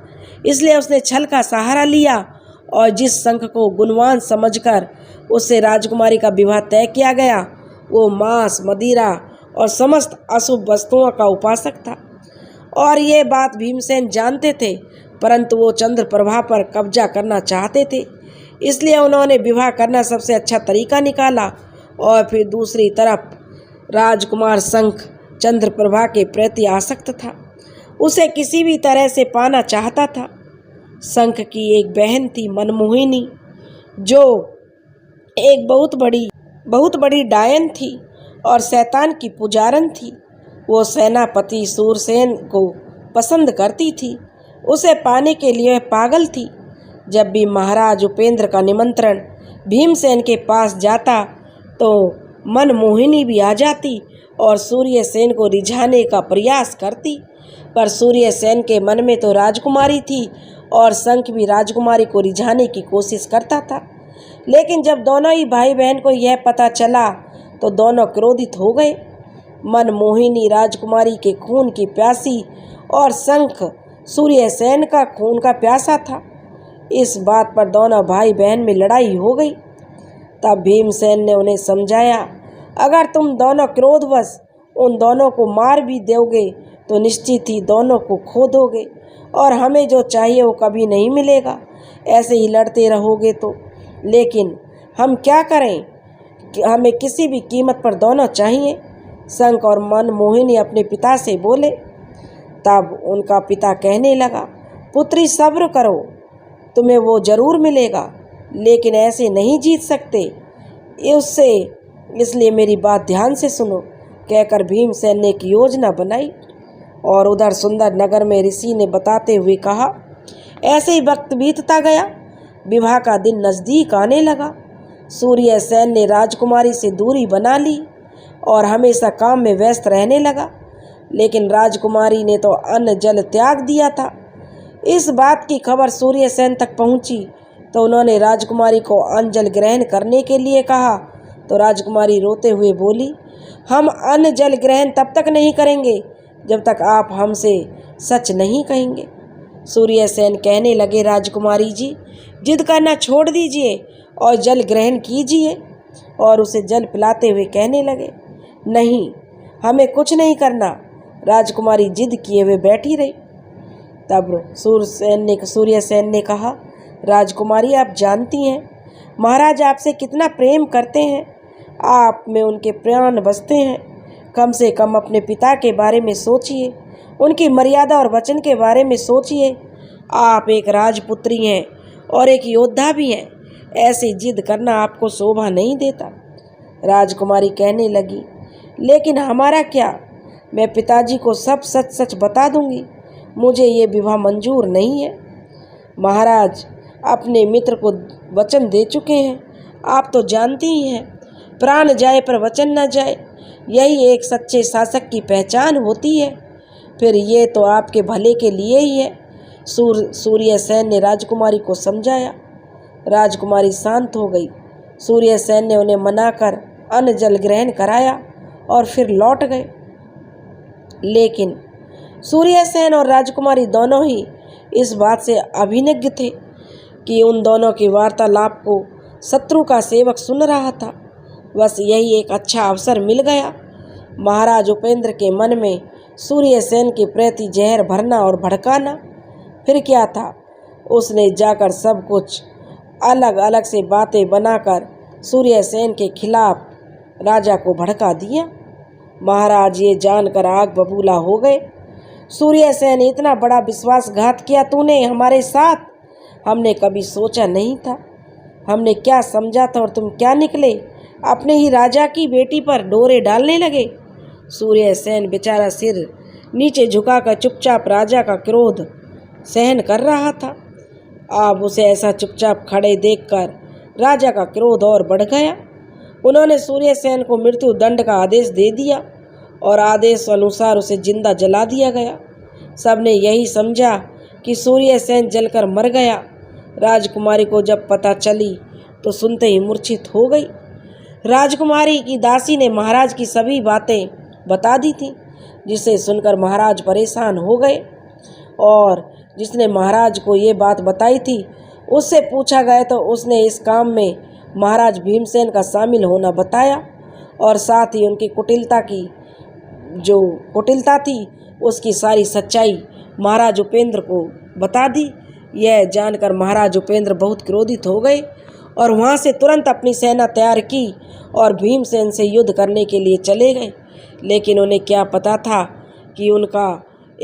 इसलिए उसने छल का सहारा लिया और जिस शंख को गुणवान समझकर उससे राजकुमारी का विवाह तय किया गया, वो मांस, मदिरा और समस्त अशुभ वस्तुओं का उपासक था। और ये बात भीमसेन जानते थे, परंतु वो चंद्रप्रभा पर कब्जा करना चाहते थे। इसलिए उन्होंने विवाह करना सबसे अच्छा तरीका निकाला। और फिर दूसरी तरफ राजकुमार शंख चंद्रप्रभा के प्रति आसक्त था, उसे किसी भी तरह से पाना चाहता था। शंख की एक बहन थी मनमोहिनी, जो एक बहुत बड़ी डायन थी और शैतान की पुजारन थी। वो सेनापति सूरसेन को पसंद करती थी, उसे पाने के लिए वह पागल थी। जब भी महाराज उपेंद्र का निमंत्रण भीमसेन के पास जाता तो मनमोहिनी भी आ जाती और सूर्यसेन को रिझाने का प्रयास करती, पर सूर्यसेन के मन में तो राजकुमारी थी और शंख भी राजकुमारी को रिझाने की कोशिश करता था। लेकिन जब दोनों ही भाई बहन को यह पता चला तो दोनों क्रोधित हो गए। मनमोहिनी राजकुमारी के खून की प्यासी और शंख सूर्यसेन का खून का प्यासा था। इस बात पर दोनों भाई बहन में लड़ाई हो गई। तब भीमसेन ने उन्हें समझाया, अगर तुम दोनों क्रोधवश उन दोनों को मार भी दोगे तो निश्चित ही दोनों को खो दोगे और हमें जो चाहिए वो कभी नहीं मिलेगा। ऐसे ही लड़ते रहोगे तो। लेकिन हम क्या करें कि हमें किसी भी कीमत पर दोनों चाहिए। शंख और मनमोहिनी अपने पिता से बोले। तब उनका पिता कहने लगा, पुत्री सब्र करो, तुम्हें वो जरूर मिलेगा, लेकिन ऐसे नहीं जीत सकते उससे, इसलिए मेरी बात ध्यान से सुनो। कहकर भीमसेन ने एक योजना बनाई और उधर सुंदर नगर में ऋषि ने बताते हुए कहा। ऐसे ही वक्त बीतता गया। विवाह का दिन नज़दीक आने लगा। सूर्यसेन ने राजकुमारी से दूरी बना ली और हमेशा काम में व्यस्त रहने लगा, लेकिन राजकुमारी ने तो अन्न जल त्याग दिया था। इस बात की खबर सूर्यसेन तक पहुंची तो उन्होंने राजकुमारी को अन्न जल ग्रहण करने के लिए कहा तो राजकुमारी रोते हुए बोली, हम अन्न जल ग्रहण तब तक नहीं करेंगे जब तक आप हमसे सच नहीं कहेंगे। सूर्यसेन कहने लगे, राजकुमारी जी, जिद करना छोड़ दीजिए और जल ग्रहण कीजिए। और उसे जल पिलाते हुए कहने लगे, नहीं, हमें कुछ नहीं करना। राजकुमारी जिद किए हुए बैठी रही। तब सूर्यसेन ने कहा, राजकुमारी, आप जानती हैं महाराज आपसे कितना प्रेम करते हैं, आप में उनके प्राण बसते हैं। कम से कम अपने पिता के बारे में सोचिए, उनकी मर्यादा और वचन के बारे में सोचिए। आप एक राजपुत्री हैं और एक योद्धा भी हैं, ऐसी जिद करना आपको शोभा नहीं देता। राजकुमारी कहने लगी, लेकिन हमारा क्या, मैं पिताजी को सब सच सच बता दूंगी। मुझे ये विवाह मंजूर नहीं है। महाराज अपने मित्र को वचन दे चुके हैं, आप तो जानती ही हैं, प्राण जाए पर वचन न जाए, यही एक सच्चे शासक की पहचान होती है। फिर ये तो आपके भले के लिए ही है। सूर्यसेन ने राजकुमारी को समझाया। राजकुमारी शांत हो गई। सूर्यसेन ने उन्हें मनाकर अन्न जल ग्रहण कराया और फिर लौट गए। लेकिन सूर्यसेन और राजकुमारी दोनों ही इस बात से अभिज्ञ थे कि उन दोनों की वार्तालाप को शत्रु का सेवक सुन रहा था। बस यही एक अच्छा अवसर मिल गया। महाराज उपेंद्र के मन में सूर्यसेन के प्रति जहर भरना और भड़काना। फिर क्या था, उसने जाकर सब कुछ अलग अलग से बातें बनाकर सूर्यसेन के खिलाफ राजा को भड़का दिया। महाराज ये जानकर आग बबूला हो गए। सूर्यसेन, इतना बड़ा विश्वासघात किया तूने हमारे साथ, हमने कभी सोचा नहीं था। हमने क्या समझा था और तुम क्या निकले, अपने ही राजा की बेटी पर डोरे डालने लगे। सूर्यसेन बेचारा सिर नीचे झुकाकर चुपचाप राजा का क्रोध सहन कर रहा था। अब उसे ऐसा चुपचाप खड़े देखकर राजा का क्रोध और बढ़ गया। उन्होंने सूर्यसेन को मृत्यु दंड का आदेश दे दिया और आदेश अनुसार उसे जिंदा जला दिया गया। सबने यही समझा कि सूर्यसेन जलकर मर गया। राजकुमारी को जब पता चली तो सुनते ही मूर्छित हो गई। राजकुमारी की दासी ने महाराज की सभी बातें बता दी थी, जिसे सुनकर महाराज परेशान हो गए और जिसने महाराज को ये बात बताई थी उससे पूछा गया तो उसने इस काम में महाराज भीमसेन का शामिल होना बताया और साथ ही उनकी कुटिलता थी उसकी सारी सच्चाई महाराज उपेंद्र को बता दी। यह जानकर महाराज उपेंद्र बहुत क्रोधित हो गए और वहाँ से तुरंत अपनी सेना तैयार की और भीमसेन से युद्ध करने के लिए चले गए। लेकिन उन्हें क्या पता था कि उनका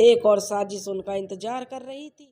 एक और साजिश उनका इंतजार कर रही थी।